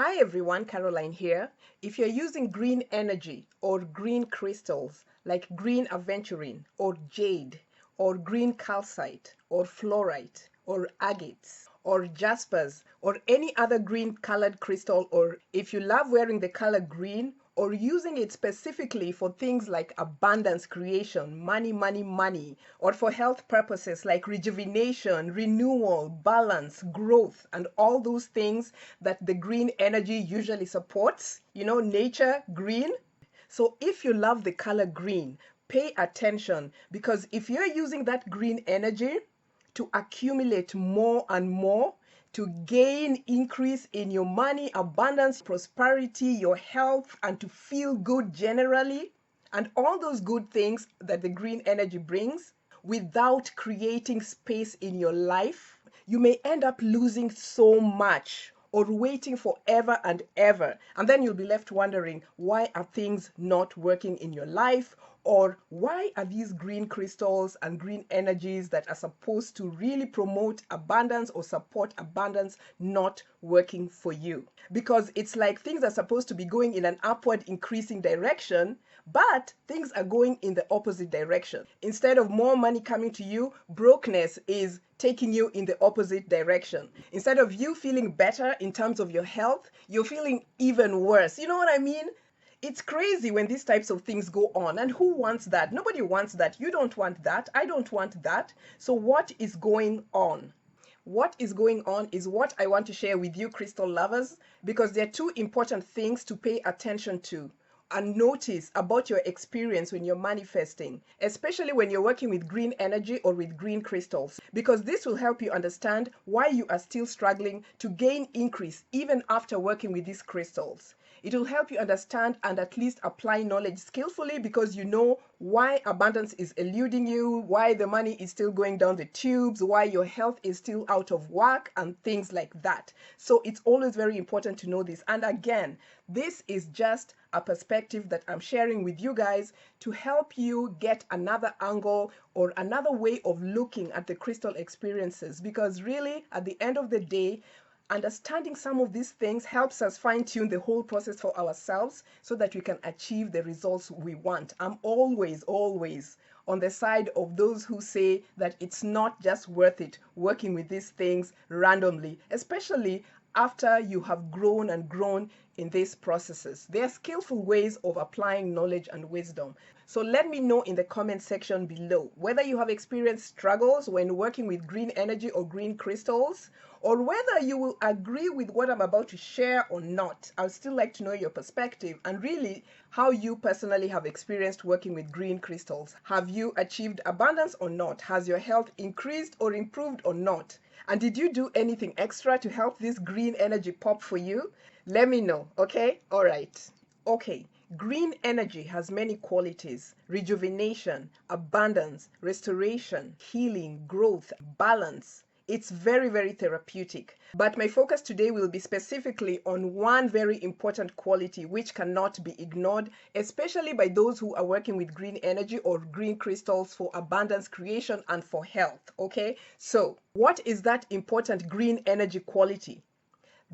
Hi everyone, Caroline here. If you're using green energy or green crystals like green Aventurine or Jade or green Calcite or Fluorite or Agates or Jaspers or any other green colored crystal, or if you love wearing the color green or using it specifically for things like abundance creation, money, or for health purposes like rejuvenation, renewal, balance, growth, and all those things that the green energy usually supports, nature, green. So if you love the color green, pay attention, because if you're using that green energy to accumulate more and more, to gain increase in your money, abundance, prosperity, your health, and to feel good generally, and all those good things that the green energy brings, without creating space in your life, you may end up losing so much or waiting forever and ever. And then you'll be left wondering, why are things not working in your life? Or why are these green crystals and green energies that are supposed to really promote abundance or support abundance not working for you? Because it's like things are supposed to be going in an upward increasing direction, but things are going in the opposite direction. Instead of more money coming to you, brokenness is taking you in the opposite direction. Instead of you feeling better in terms of your health, you're feeling even worse. You know what I mean? It's crazy when these types of things go on. And who wants that? Nobody wants that. You don't want that. I don't want that. So what is going on? What is going on is what I want to share with you, crystal lovers, because there are two important things to pay attention to and notice about your experience when you're manifesting, especially when you're working with green energy or with green crystals, because this will help you understand why you are still struggling to gain increase even after working with these crystals. It will help you understand and at least apply knowledge skillfully, because you know why abundance is eluding you, why the money is still going down the tubes, why your health is still out of whack, and things like that. So it's always very important to know this. And again, this is just a perspective that I'm sharing with you guys to help you get another angle or another way of looking at the crystal experiences, because really, at the end of the day, understanding some of these things helps us fine-tune the whole process for ourselves so that we can achieve the results we want. I'm always on the side of those who say that it's not just worth it working with these things randomly, especially after you have grown and grown in these processes. There are skillful ways of applying knowledge and wisdom. So let me know in the comment section below whether you have experienced struggles when working with green energy or green crystals, or whether you will agree with what I'm about to share or not. I'd still like to know your perspective and really how you personally have experienced working with green crystals. Have you achieved abundance or not? Has your health increased or improved or not? And did you do anything extra to help this green energy pop for you? Let me know, okay? All right. Okay. Green energy has many qualities: rejuvenation, abundance, restoration, healing, growth, balance. It's very therapeutic. But my focus today will be specifically on one very important quality which cannot be ignored, especially by those who are working with green energy or green crystals for abundance creation and for health, okay? So, what is that important green energy quality?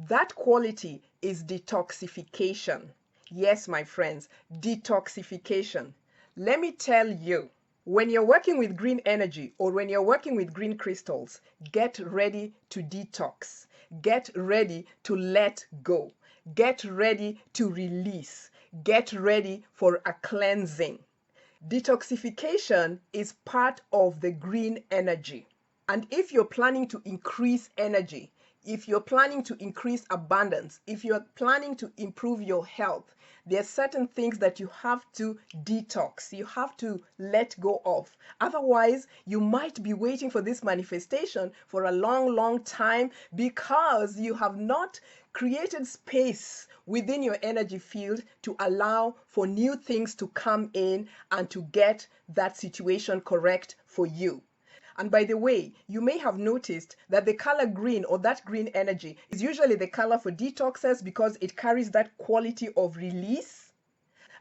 That quality is detoxification. Yes, my friends, detoxification. Let me tell you, when you're working with green energy or when you're working with green crystals, get ready to detox. Get ready to let go. Get ready to release. Get ready for a cleansing. Detoxification is part of the green energy. And if you're planning to increase energy, if you're planning to increase abundance, if you're planning to improve your health, there are certain things that you have to detox. You have to let go of. Otherwise, you might be waiting for this manifestation for a long time because you have not created space within your energy field to allow for new things to come in and to get that situation correct for you. And by the way, you may have noticed that the color green, or that green energy, is usually the color for detoxes because it carries that quality of release.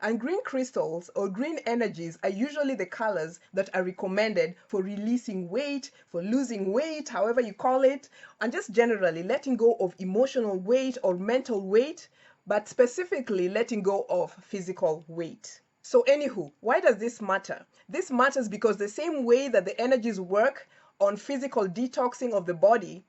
And green crystals or green energies are usually the colors that are recommended for releasing weight, for losing weight, however you call it, and just generally letting go of emotional weight or mental weight, but specifically letting go of physical weight. So anywho, why does this matter? This matters because the same way that the energies work on physical detoxing of the body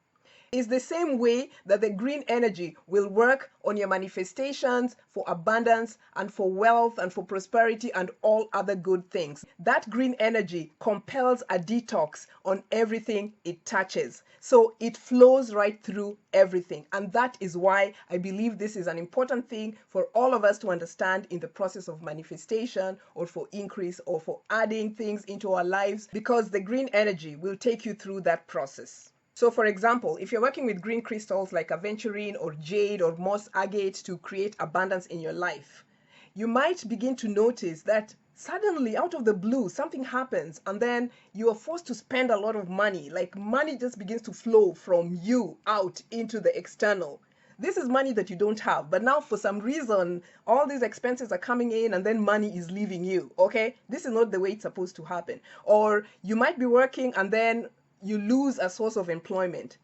is the same way that the green energy will work on your manifestations for abundance and for wealth and for prosperity and all other good things. That green energy compels a detox on everything it touches. So it flows right through everything. And that is why I believe this is an important thing for all of us to understand in the process of manifestation or for increase or for adding things into our lives, because the green energy will take you through that process. So for example, if you're working with green crystals like Aventurine or Jade or moss agate to create abundance in your life, you might begin to notice that suddenly out of the blue something happens and then you are forced to spend a lot of money. Like money just begins to flow from you out into the external. This is money that you don't have, but now for some reason all these expenses are coming in and then money is leaving you. Okay, this is not the way it's supposed to happen. Or you might be working and then you lose a source of employment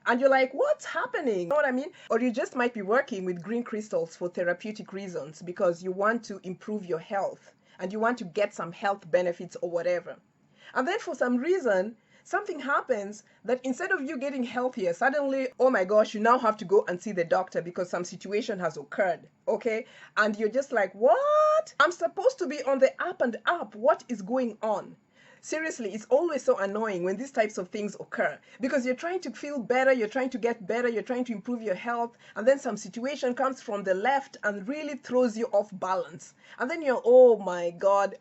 and you're like, what's happening? You know what I mean? Or you just might be working with green crystals for therapeutic reasons because you want to improve your health and you want to get some health benefits or whatever. And then for some reason something happens that instead of you getting healthier, suddenly, oh my gosh, you now have to go and see the doctor because some situation has occurred. Okay, and you're just like, what? I'm supposed to be on the up and up. What is going on? Seriously, it's always so annoying when these types of things occur because you're trying to feel better, you're trying to get better, you're trying to improve your health, and then some situation comes from the left and really throws you off balance. And then you're, oh my God,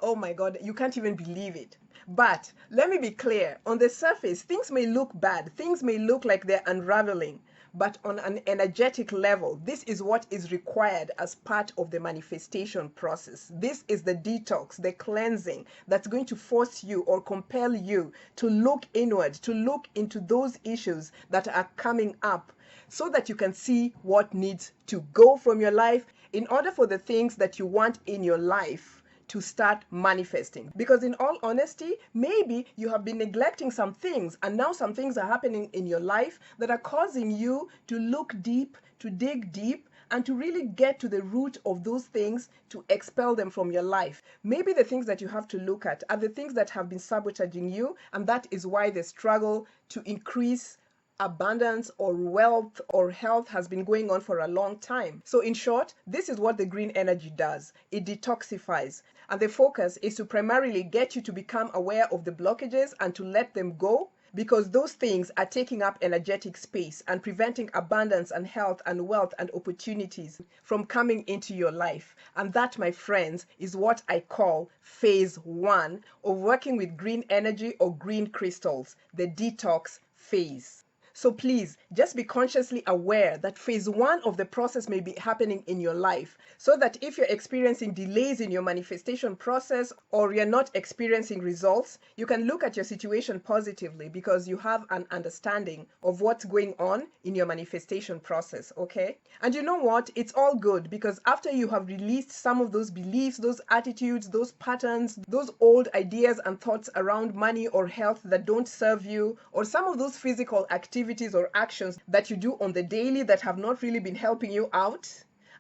you can't even believe it. But let me be clear, on the surface, things may look bad, things may look like they're unraveling. But on an energetic level, this is what is required as part of the manifestation process. This is the detox, the cleansing that's going to force you or compel you to look inward, to look into those issues that are coming up so that you can see what needs to go from your life in order for the things that you want in your life to start manifesting. Because in all honesty, maybe you have been neglecting some things and now some things are happening in your life that are causing you to look deep, to dig deep, and to really get to the root of those things to expel them from your life. Maybe the things that you have to look at are the things that have been sabotaging you, and that is why the struggle to increase abundance or wealth or health has been going on for a long time. So in short, this is what the green energy does. It detoxifies. And the focus is to primarily get you to become aware of the blockages and to let them go, because those things are taking up energetic space and preventing abundance and health and wealth and opportunities from coming into your life. And that, my friends, is what I call phase 1 of working with green energy or green crystals, the detox phase. So please, just be consciously aware that phase 1 of the process may be happening in your life, so that if you're experiencing delays in your manifestation process or you're not experiencing results, you can look at your situation positively because you have an understanding of what's going on in your manifestation process, okay? And you know what? It's all good because after you have released some of those beliefs, those attitudes, those patterns, those old ideas and thoughts around money or health that don't serve you, or some of those physical activities or actions that you do on the daily that have not really been helping you out,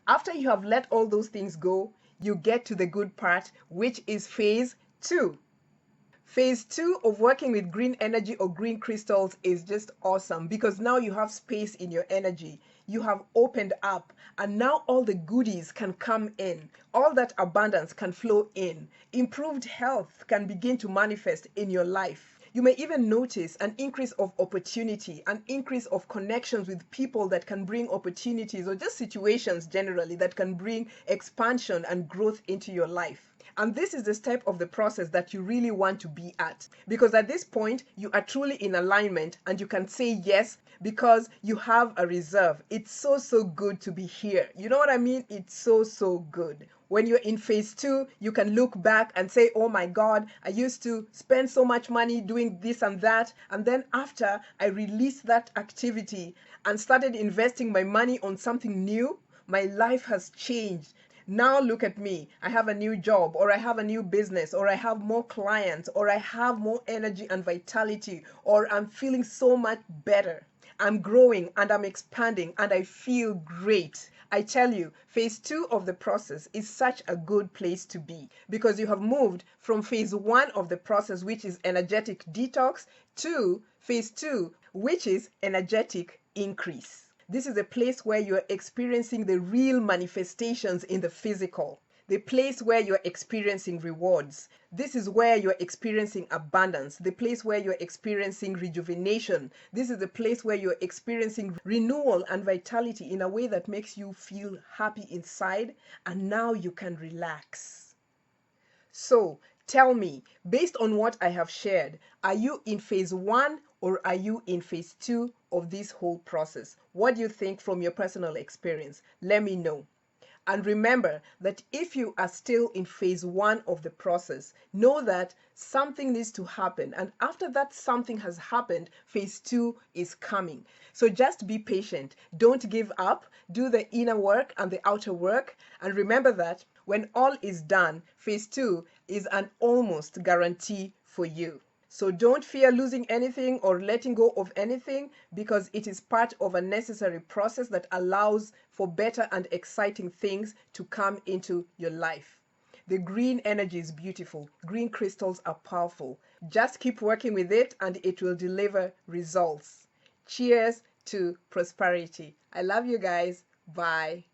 after you have let all those things go, you get to the good part, which is phase 2. Phase 2 of working with green energy or green crystals is just awesome because now you have space in your energy. You have opened up and now all the goodies can come in. All that abundance can flow in. Improved health can begin to manifest in your life. You may even notice an increase of opportunity, an increase of connections with people that can bring opportunities or just situations generally that can bring expansion and growth into your life. And this is the step of the process that you really want to be at. Because at this point, you are truly in alignment and you can say yes because you have a reserve. It's so, so good to be here. You know what I mean? It's so, so good. When you're in phase 2, you can look back and say, oh my God, I used to spend so much money doing this and that. And then after I released that activity and started investing my money on something new, my life has changed. Now look at me. I have a new job, or I have a new business, or I have more clients, or I have more energy and vitality, or I'm feeling so much better. I'm growing and I'm expanding and I feel great. I tell you, phase 2 of the process is such a good place to be because you have moved from phase 1 of the process, which is energetic detox, to phase 2, which is energetic increase. This is a place where you're experiencing the real manifestations in the physical, the place where you're experiencing rewards. This is where you're experiencing abundance, the place where you're experiencing rejuvenation. This is the place where you're experiencing renewal and vitality in a way that makes you feel happy inside, and now you can relax. So tell me, based on what I have shared, are you in phase 1 or are you in phase 2 of this whole process? What do you think from your personal experience? Let me know. And remember that if you are still in phase 1 of the process, know that something needs to happen. And after that something has happened, phase 2 is coming. So just be patient. Don't give up. Do the inner work and the outer work. And remember that when all is done, phase 2 is an almost guarantee for you. So don't fear losing anything or letting go of anything, because it is part of a necessary process that allows for better and exciting things to come into your life. The green energy is beautiful. Green crystals are powerful. Just keep working with it and it will deliver results. Cheers to prosperity. I love you guys. Bye.